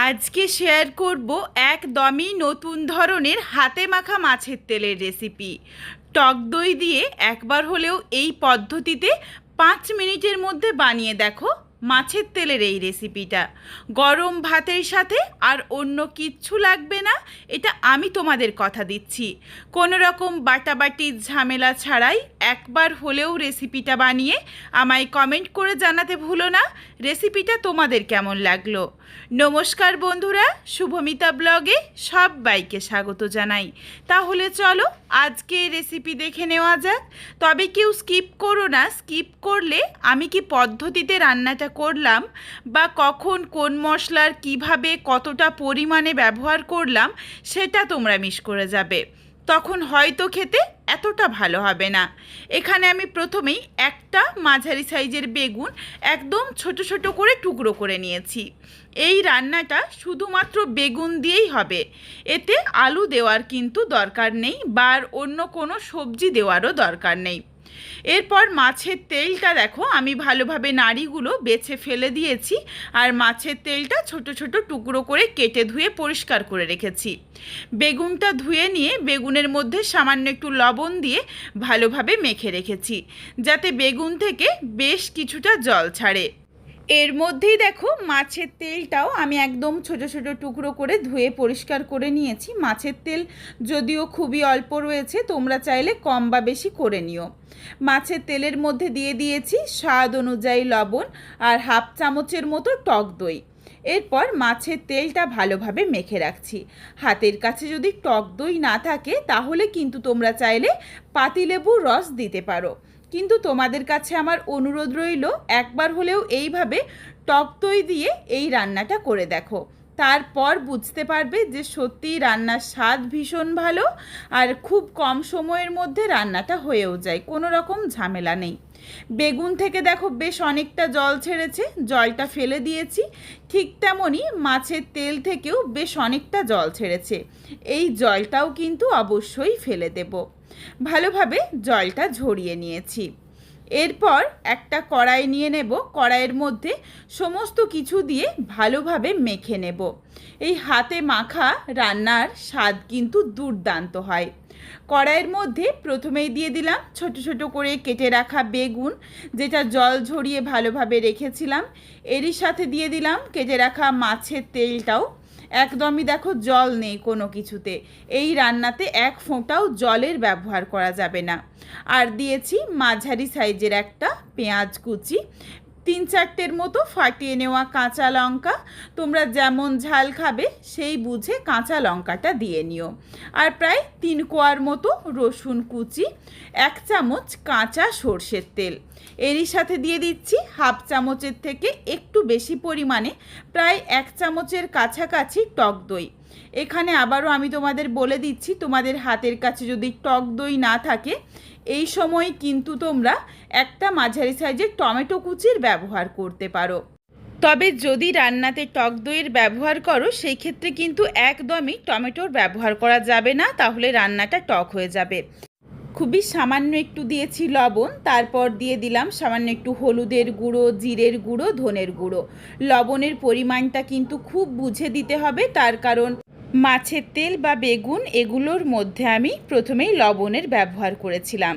আজকে শেয়ার করব একদমই নতুন ধরনের হাতে মাখা মাছের তেলের রেসিপি। টক দই দিয়ে একবার হলেও এই পদ্ধতিতে 5 মিনিটের মধ্যে বানিয়ে দেখো মাছের তেলের এই রেসিপিটা। গরম ভাতের সাথে আর অন্য কিচ্ছু লাগবে না, এটা আমি তোমাদের কথা দিচ্ছি। কোনো রকম বাটাবাটির ঝামেলা ছাড়াই একবার হলেও রেসিপিটা বানিয়ে আমায় কমেন্ট করে জানাতে ভুলো না রেসিপিটা তোমাদের কেমন লাগলো। নমস্কার বন্ধুরা, শুভমিতা ব্লগে সবাইকে স্বাগত জানাই। তাহলে চলো আজকে রেসিপি দেখে নেওয়া যাক। তবে কেউ স্কিপ করো না, স্কিপ করলে আমি কি পদ্ধতিতে রান্নাটা করলাম বা কখন কোন মশলার কিভাবে কতটা পরিমাণে ব্যবহার করলাম সেটা তোমরা মিস করে যাবে, তখন হয়তো খেতে এতটা ভালো হবে না। এখানে আমি প্রথমেই একটা মাঝারি সাইজের বেগুন একদম ছোট ছোট করে টুকরো করে নিয়েছি। এই রান্নাটা শুধুমাত্র বেগুন দিয়েই হবে, এতে আলু দেওয়ার কিন্তু দরকার নেই বা অন্য কোনো সবজি দেওয়ারও দরকার নেই। এরপর মাছের তেলটা দেখো আমি ভালোভাবে নাড়িগুলো বেছে ফেলে দিয়েছি, আর মাছের তেলটা ছোট ছোট টুকরো করে কেটে ধুয়ে পরিষ্কার করে রেখেছি। বেগুনটা ধুয়ে নিয়ে বেগুনের মধ্যে সামান্য একটু লবণ দিয়ে ভালোভাবে মেখে রেখেছি, যাতে বেগুন থেকে বেশ কিছুটা জল ছাড়ে। এর মধ্যেই দেখো মাছের তেলটাও আমি একদম ছোট ছোট টুকরো করে ধুয়ে পরিষ্কার করে নিয়েছি। মাছের তেল যদিও খুবই অল্প রয়েছে, তোমরা চাইলে কম বা বেশি করে নিও। মাছের তেলের মধ্যে দিয়ে দিয়েছি স্বাদ অনুযায়ী লবণ আর হাফ চামচের মতো টক দই। এরপর মাছের তেলটা ভালোভাবে মেখে রাখছি। হাতের কাছে যদি টক দই না থাকে তাহলে কিন্তু তোমরা চাইলে পাতিলেবুর রস দিতে পারো, কিন্তু তোমাদের কাছে আমার অনুরোধ রইল একবার হলেও এইভাবে টক দই দিয়ে এই রান্নাটা করে দেখো, তারপর বুঝতে পারবে যে সত্যিই রান্নার স্বাদ ভীষণ ভালো আর খুব কম সময়ের মধ্যে রান্নাটা হয়েও যায়, কোনো রকম ঝামেলা নেই। বেগুন থেকে দেখো বেশ অনেকটা জল ছেড়েছে, জলটা ফেলে দিয়েছি। ঠিক তেমনই মাছের তেল থেকেও বেশ অনেকটা জল ছেড়েছে, এই জলটাও কিন্তু অবশ্যই ফেলে দেব। ভালোভাবে জলটা ঝরিয়ে নিয়েছি। এরপর একটা কড়াই নিয়ে নেব, কড়াইয়ের মধ্যে সমস্ত কিছু দিয়ে ভালোভাবে মেখে নেব। এই হাতে মাখা রান্নার স্বাদ কিন্তু দুর্দান্ত হয়। কড়াইয়ের মধ্যে প্রথমেই দিয়ে দিলাম ছোট ছোট করে কেটে রাখা বেগুন, যেটা জল ঝরিয়ে ভালোভাবে রেখেছিলাম। এরই সাথে দিয়ে দিলাম কেটে রাখা মাছের তেলটাও। একদমই দেখো জল নেই কোনো কিছুতে, এই রান্নাতে এক ফোঁটাও জলের ব্যবহার করা যাবে না। আর দিয়েছি মাঝারি সাইজের একটা পেঁয়াজ কুচি, 3-4টের মতো ফাটিয়ে নেওয়া কাঁচা লঙ্কা। তোমরা যেমন ঝাল খাবে সেই বুঝে কাঁচা লঙ্কাটা দিয়ে নিও। আর প্রায় 3 কোয়ার মতো রসুন কুচি, 1 চামচ কাঁচা সর্ষের তেল। এরই সাথে দিয়ে দিচ্ছি হাফ চামচের থেকে একটু বেশি পরিমাণে প্রায় 1 চামচের কাছাকাছি টক দই। এখানে আবারও আমি তোমাদের বলে দিচ্ছি, তোমাদের হাতের কাছে যদি টক দই না থাকে এই সময় কিন্তু তোমরা একটা মাঝারি সাইজের টমেটো কুচির ব্যবহার করতে পারো। তবে যদি রান্নাতে টক দইয়ের ব্যবহার করো সেই ক্ষেত্রে কিন্তু একদমই টমেটোর ব্যবহার করা যাবে না, তাহলে রান্নাটা টক হয়ে যাবে। খুবই সামান্য একটু দিয়েছি লবণ, তারপর দিয়ে দিলাম সামান্য একটু হলুদের গুঁড়ো, জিরের গুঁড়ো, ধনের গুঁড়ো। লবণের পরিমাণটা কিন্তু খুব বুঝে দিতে হবে, তার কারণ মাছের তেল বা বেগুন এগুলোর মধ্যে আমি প্রথমেই লবণের ব্যবহার করেছিলাম।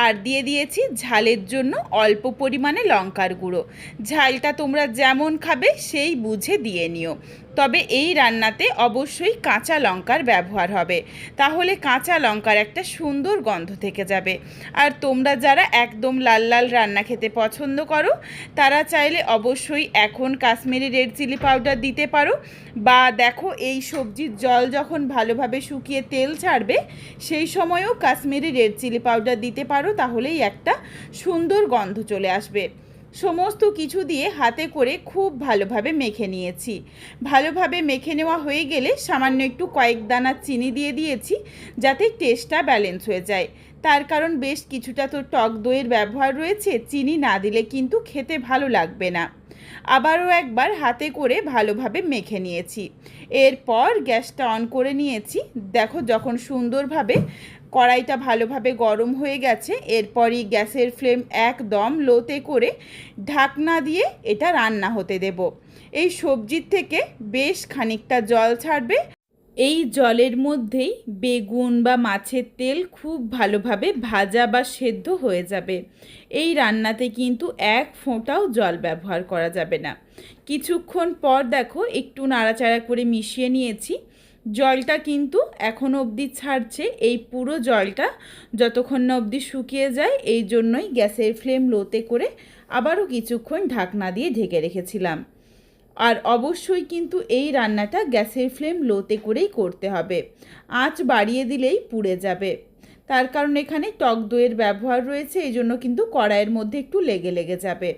আর দিয়ে দিয়েছি ঝালের জন্য অল্প পরিমাণে লঙ্কার গুঁড়ো। ঝালটা তোমরা যেমন খাবে সেই বুঝে দিয়ে নিও, তবে এই রান্নাতে অবশ্যই কাঁচা লঙ্কার ব্যবহার হবে, তাহলে কাঁচা লঙ্কার একটা সুন্দর গন্ধ থেকে যাবে। আর তোমরা যারা একদম লাল লাল রান্না খেতে পছন্দ করো তারা চাইলে অবশ্যই এখন কাশ্মীরি রেড চিলি পাউডার দিতে পারো, বা দেখো এই সবজির জল যখন ভালোভাবে শুকিয়ে তেল ছাড়বে সেই সময়ও কাশ্মীরি রেড চিলি পাউডার দিতে পারো, তাহলেই একটা সুন্দর গন্ধ চলে আসবে। সমস্ত কিছু দিয়ে হাতে করে খুব ভালোভাবে মেখে নিয়েছি। ভালোভাবে মেখে নেওয়া হয়ে গেলে সামান্য একটু কয়েক দানা চিনি দিয়ে দিয়েছি, যাতে টেস্টটা ব্যালেন্স হয়ে যায়। তার কারণ বেশ কিছুটা তো টক দইয়ের ব্যবহার রয়েছে, চিনি না দিলে কিন্তু খেতে ভালো লাগবে না। আবারও একবার হাতে করে ভালোভাবে মেখে নিয়েছি। এরপর গ্যাসটা অন করে নিয়েছি। দেখো যখন সুন্দরভাবে কড়াইটা ভালোভাবে গরম হয়ে গেছে, এরপরই গ্যাসের ফ্লেম একদম লোতে করে ঢাকনা দিয়ে এটা রান্না হতে দেব। এই সবজির থেকে বেশ খানিকটা জল ছাড়বে। এই জলের মধ্যেই বেগুন বা মাছের তেল খুব ভালোভাবে ভাজা বা সেদ্ধ হয়ে যাবে। এই রান্নাতে কিন্তু এক ফোঁটাও জল ব্যবহার করা যাবে না। কিছুক্ষণ পর দেখো একটু নাড়াচাড়া করে মিশিয়ে নিয়েছি। জলটা কিন্তু এখনও অবধি ছাড়ছে। এই পুরো জলটা যতক্ষণ না অবধি শুকিয়ে যায়, এই জন্যই গ্যাসের ফ্লেম লোতে করে আবারও কিছুক্ষণ ঢাকনা দিয়ে ঢেকে রেখেছিলাম। আর অবশ্যই কিন্তু এই রান্নাটা গ্যাসের ফ্লেম লোতে করেই করতে হবে, আঁচ বাড়িয়ে দিলেই পুড়ে যাবে। তার কারণ এখানে টক দইয়ের ব্যবহার রয়েছে, এই জন্য কিন্তু কড়াইয়ের মধ্যে একটু লেগে লেগে যাবে।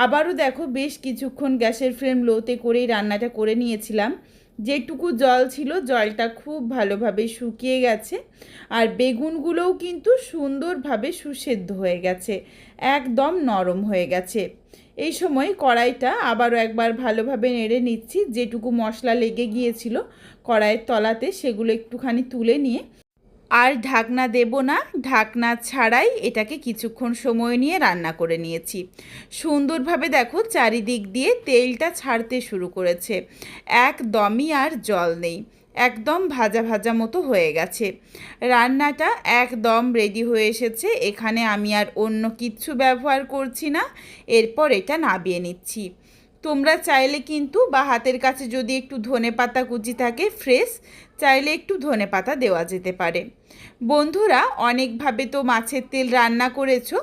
আবারও দেখো বেশ কিছুক্ষণ গ্যাসের ফ্লেম লোতে করেই রান্নাটা করে নিয়েছিলাম। যেটুকু জল ছিল জলটা খুব ভালোভাবে শুকিয়ে গেছে, আর বেগুনগুলোও কিন্তু সুন্দরভাবে সুসেদ্ধ হয়ে গেছে, একদম নরম হয়ে গেছে। এই সময় কড়াইটা আবারও একবার ভালোভাবে নেড়ে নিচ্ছি। যেটুকু মশলা লেগে গিয়েছিল কড়াইয়ের তলাতে সেগুলো একটুখানি তুলে নিয়ে আর ঢাকনা দেব না, ঢাকনা ছাড়াই এটাকে কিছুক্ষণ সময় নিয়ে রান্না করে নিয়েছি। সুন্দরভাবে দেখো চারিদিক দিয়ে তেলটা ছাড়তে শুরু করেছে, একদমই আর জল নেই, একদম ভাজা ভাজা মতো হয়ে গেছে। রান্নাটা একদম রেডি হয়ে এসেছে। এখানে আমি আর অন্য কিচ্ছু ব্যবহার করছি না। এরপর এটা নামিয়ে নিচ্ছি। তোমরা চাইলে কিন্তু বা হাতের কাছে যদি একটু ধনেপাতা কুচি থাকে ফ্রেশ, চাইলে একটু ধনেপাতা দেওয়া যেতে পারে। বন্ধুরা, অনেকভাবে তো মাছের তেল রান্না করেছো,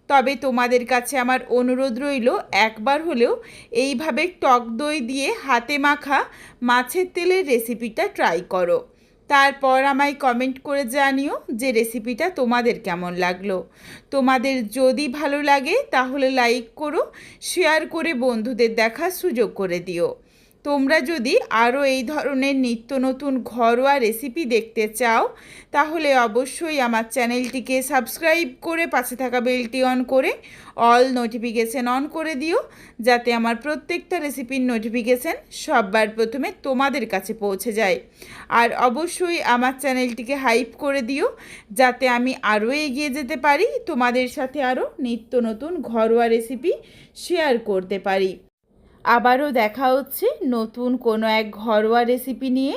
তবে তোমাদের কাছে আমার অনুরোধ রইল একবার হলেও এইভাবে টক দই দিয়ে হাতে মাখা মাছের তেলের রেসিপিটা ট্রাই করো। তারপর আমায় কমেন্ট করে জানিও যে রেসিপিটা তোমাদের কেমন লাগলো। তোমাদের যদি ভালো লাগে তাহলে লাইক করো, শেয়ার করে বন্ধুদের দেখার সুযোগ করে দিও। তোমরা যদি আরও এই ধরনের নিত্য নতুন ঘরোয়া রেসিপি দেখতে চাও তাহলে অবশ্যই আমার চ্যানেলটিকে সাবস্ক্রাইব করে পাশে থাকা বেলটি অন করে অল নোটিফিকেশান অন করে দিও, যাতে আমার প্রত্যেকটা রেসিপির নোটিফিকেশান সবার প্রথমে তোমাদের কাছে পৌঁছে যায়। আর অবশ্যই আমার চ্যানেলটিকে হাইপ করে দিও, যাতে আমি আরও এগিয়ে যেতে পারি, তোমাদের সাথে আরও নিত্য নতুন ঘরোয়া রেসিপি শেয়ার করতে পারি। আবারও দেখা হচ্ছে নতুন কোনো এক ঘরোয়া রেসিপি নিয়ে।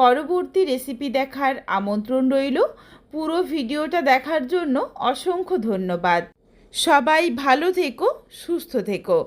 পরবর্তী রেসিপি দেখার আমন্ত্রণ রইল। পুরো ভিডিওটা দেখার জন্য অসংখ্য ধন্যবাদ। সবাই ভালো থেকো, সুস্থ থেকো।